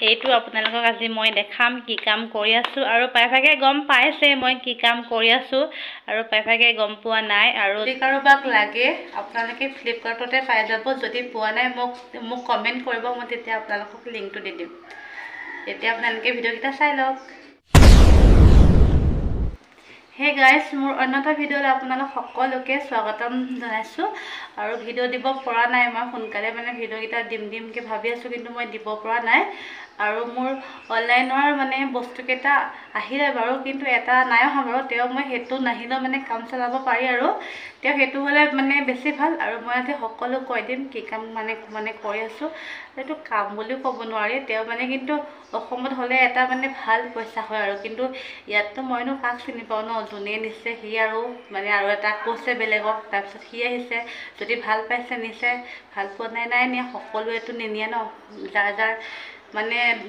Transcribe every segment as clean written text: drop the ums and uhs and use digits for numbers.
এইটো আপোনালোকক আজি মই দেখাম কি কাম কৰি আছো আৰু প্ৰায়ভাগে গম পাইছে মই কি কাম কৰি আছো আৰু প্ৰায়ভাগে গম পোৱা নাই আৰু যদি কাৰোবাক লাগে আপোনালোকে ফ্লিপকাৰ্টতে পাই যাব যদি পোৱা নাই মোক কমেন্ট কৰিব মই তেতিয়া আপোনালোকক লিংকটো দি দিম এতিয়া আপোনালোকে ভিডিঅ'টা চাই লওক হে গাইস মোৰ অন্যটা ভিডিঅ'লৈ আপোনালোক সকলোকে স্বাগতম জনাইছো আৰু ভিডিঅ' দিব পৰা নাই মই সোনকালে মানে ভিডিঅ'টা দিম কে ভাবি আছো কিন্তু মই দিব পৰা নাই আৰু মোৰ অনলাইনৰ মানে বস্তুকেইটা আহিলে বাৰু কিন্তু এটা নাই অহা বাৰু তেও মই হেতু নাহিলে মানে কাম চলাব পাৰি আৰু তেও হেতু হলে মানে বেছি ভাল আৰু মই আজি সকলো কৈ দিম কি কাম মানে কৰি আছো এটো কাম বুলি ক'ব নোৱাৰি তেও মানে কিন্তু অসমত হলে এটা মানে ভাল পইচা হয় আৰু কিন্তু ইয়াততো মইনো কাক চিনি পাও ন জুনে নিছে হি আৰু মানে আৰু এটা কৈছে বেলেগক তাৰপিছত হি আহিছে যদি ভাল পাইছে নিছে ভাল পোৱা নাই নিয়া সকলোৱেটো নিনিয়ে ন যাৰ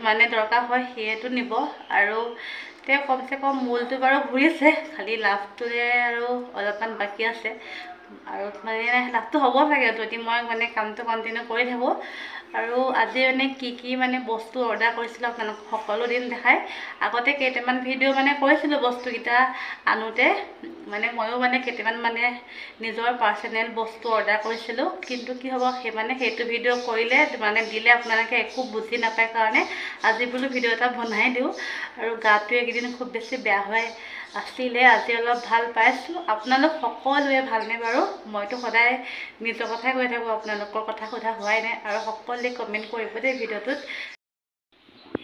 মানে দৰকাৰ হয় হেটো নিব আৰু তে কমসে কম মূলটো বাৰু ঘুৰিছে খালি লাভটোৰে আৰু অলপমান বাকি আছে আৰু মানে লাভটো হ'ব লাগে যদি মই মানে কামটো কন্টিনিউ কৰি থাকো আৰু আজি মানে কি মানে বস্তু অৰ্ডাৰ কৰিছিল আপোনালোক সকলো দিন দেখাই আগতে কেইটামান ভিডিঅ' মানে কৰিছিল বস্তুকিটা আনোতে মানে ময়ো মানে কেইটামান মানে নিজৰ পাৰ্সোনেল বস্তু অৰ্ডাৰ কৰিছিলো কিন্তু কি হ'ব মানে হেতু ভিডিঅ' কৰিলে মানে দিলে আপোনালোকে একো বুজি নাপায় কাৰণে আজি বুলো ভিডিঅ' এটা বনাই দিও আৰু গাটো একদিন খুব বেছি বেয়া হয় আছিলে আজি অলপ ভাল পাইছো আপোনালোক সকলোৱে ভালনে বাৰু মইতো সদায় নিজৰ কথাই কৈ থাকো আপোনালোকৰ কথা সোধা হোৱাই নাই আৰু সকলোৱে কমেন্ট কৰিব দেই ভিডিঅ'টোত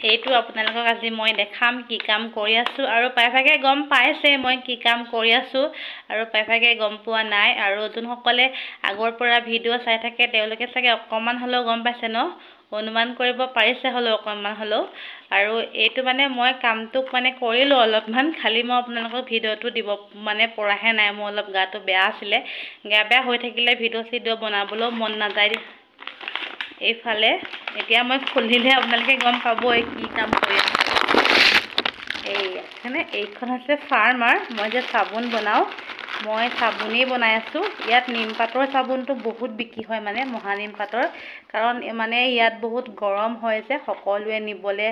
এইটো আপোনালোকক আজি মই দেখাম কি কাম কৰি আছো আৰু প্ৰায়ভাগে গম পাইছে মই কি কাম কৰি আছো আৰু প্ৰায়ভাগে গম পোৱা নাই আৰু যোনসকলে আগৰ পৰা ভিডিঅ' চাই থাকে তেওঁলোকে চাগে অকমান হলেও গম পাইছে ন অনুমান কৰিব পাৰিছে হলো অকমান হলো আৰু এইটো মানে মই কামটোক মানে কৰিলো অলপমান খালি মই আপোনালোকক ভিডিঅ'টো দিব মানে পৰাহে নাই মই অলপ গাটো বেয়া আছিলে গা বেয়া হৈ থাকিলে ভিডিঅ' বনাবলৈ মন নাযায় এইফালে এতিয়া মই খুলিলে আপোনালোকে গম পাবই কি কাম কৰি আছো এইখন আছে ফাৰ্মাৰ মই যে সাবুন বনাও মই সাবুনেই বনাই আছো ইয়াত নিম পাতৰ সাবুনটো বহুত বিক্ৰী হয় মানে মহানিম পাতৰ কাৰণ মানে ইয়াত বহুত গৰম হয় যে সকলোৱে নিবলে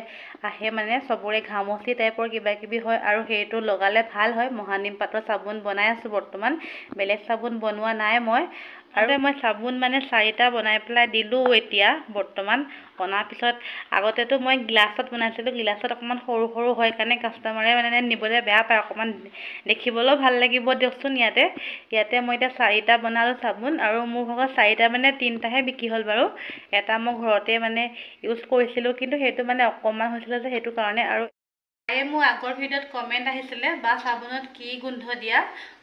আহে মানে সবৰে ঘামচি টাইপৰ কিবা কিবি হয় আৰু হেটো লগালে ভাল হয় মহানিম পাতৰ সাবুন বনাই আছো বৰ্তমান বেলেগ সাবুন বনোৱা নাই মই আৰু মই সাবুন মানে 4টা বনাই পেলাই দিলো এতিয়া বৰ্তমান অনাৰ পিছত আগতেতো মই গ্লাছত বনাইছিলো গ্লাছত অকমান সৰু হয় কাৰণে কাস্টমাৰে মানে নিবলে বেয়া পায় অকমান দেখিবলৈও ভাল লাগিব দিয়কচোন ইয়াতে মই এটা 4টা বনালো সাবুন আৰু মোৰ ভাগৰ 4টা মানে 3টাহে বিক্ৰী হ'ল বাৰু এটা মই ঘৰতে মানে ইউজ কৰিছিলো কিন্তু হেতু মানে অকমান হৈছিল যে হেতু কাৰণে আৰু মোৰ আগৰ ভিডিঅ'ত কমেন্ট আহিছিলে বা সাবুনত কি গোন্ধ দিয়া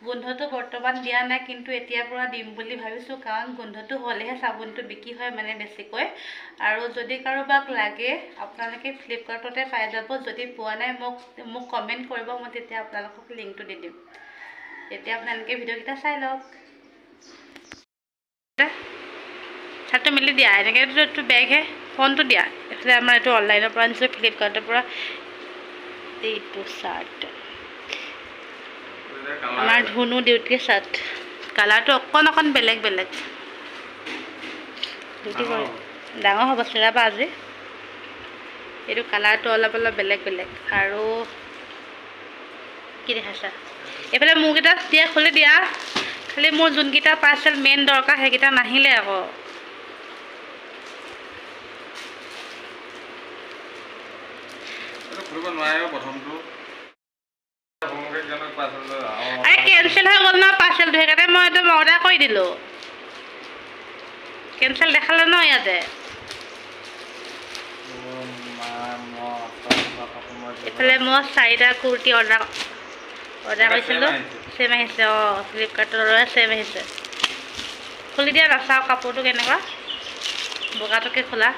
গোন্ধটো বৰ্তমান দিয়া নাই কিন্তু এতিয়া পৰা দিম বুলি ভাবিছো কাৰণ গোন্ধটো হলেহে সাবুনটো বিক্ৰী হয় মানে বেছিকৈ আৰু যদি কাৰোবাক লাগে আপোনালোকে ফ্লিপকাৰ্টতে পাই যাব যদি পোৱা নাই মোক কমেন্ট কৰিব মই তেতিয়া আপোনালোকক লিংকটো দি দিম এতিয়া আপোনালোকে ভিডিঅ'টা চাই লওক ছাটো মিলি দিয়া এনেকে তো বেগ হে ফোনটো দিয়া এফালে আমাৰ এটো অনলাইনৰ পৰা আনিছো ফ্লিপকাৰ্টৰ পৰা এইটো শাৰ্ট আমাৰ ধুনু ডিউটি শাৰ্ট কালাৰটো অকন বেলেগ ডিউটি কৰে ডাঙৰ হ'ব চিলাবা আজি এইটো কালাৰটো অলপ বেলেগ আৰু কি দেখাছা এফালে মুগিটা দিয়া খুলি দিয়া খালি মোৰ যোনকিটা পাৰ্সেল মেইন দৰকাৰ হেকিটা নাহিলে আকৌ আৰে কেনসেল হৈ গল না পাৰ্সেলটো হেকাতে মই একদম অৰ্ডাৰ কৰি দিলো কেনসেল দেখালে ন ইয়াতে এফালে মই 4টা কুৰ্তি অৰ্ডাৰ কৰিছিলো সেম আহিছে ফ্লিপকাৰ্টৰ সেম আহিছে খুলি দিয়া ৰাচাও কাপোৰটো কেনেকুৱা বগাটোকে খোলা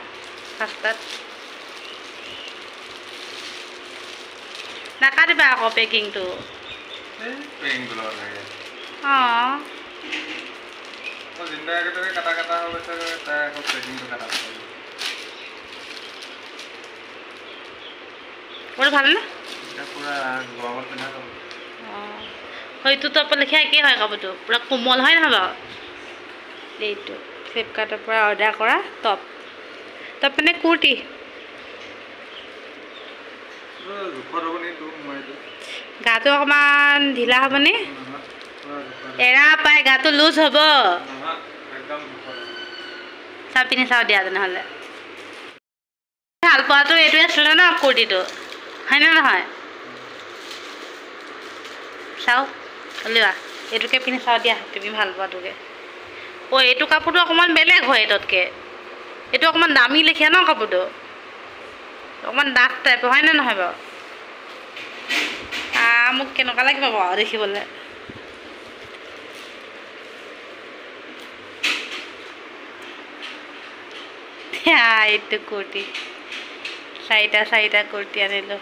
ফাস্টাত নাকাটিবা আকৌ পেকিংটো বৰ ভাল না হয়তো তো লেখা একেই হয় কাপোৰটো পুৰা কোমল হয় নহয় বাৰু এইটো ফ্লিপকাৰ্টৰ পৰা অৰ্ডাৰ কৰা টপ মানে কুৰ্তি গাটো অকণমান ঢিলা হ'বনি এৰা পাই গাটো লুজ হ'ব চাহ পিন্ধি চাওঁ দিয়া তেনেহ'লে ভাল পোৱাটো এইটোৱে আছিলে ন কুৰ্তিটো হয়নে নহয় চাওঁ উলিওৱা এইটোকে পিন্ধি চাওঁ দিয়া তুমি ভাল পোৱাটোকে অ' এইটো কাপোৰটো অকণমান বেলেগ হয় এইটোতকৈ এইটো অকণমান দামী লেখীয়া ন কাপোৰটো অকণমান ডাঠ টাইপৰ হয়নে নহয় বাৰু মোক কেনেকুৱা লাগিব বাৰু দেখিবলৈ এইটো কুৰ্তি চাৰিটা কুৰ্তি আনিলোঁ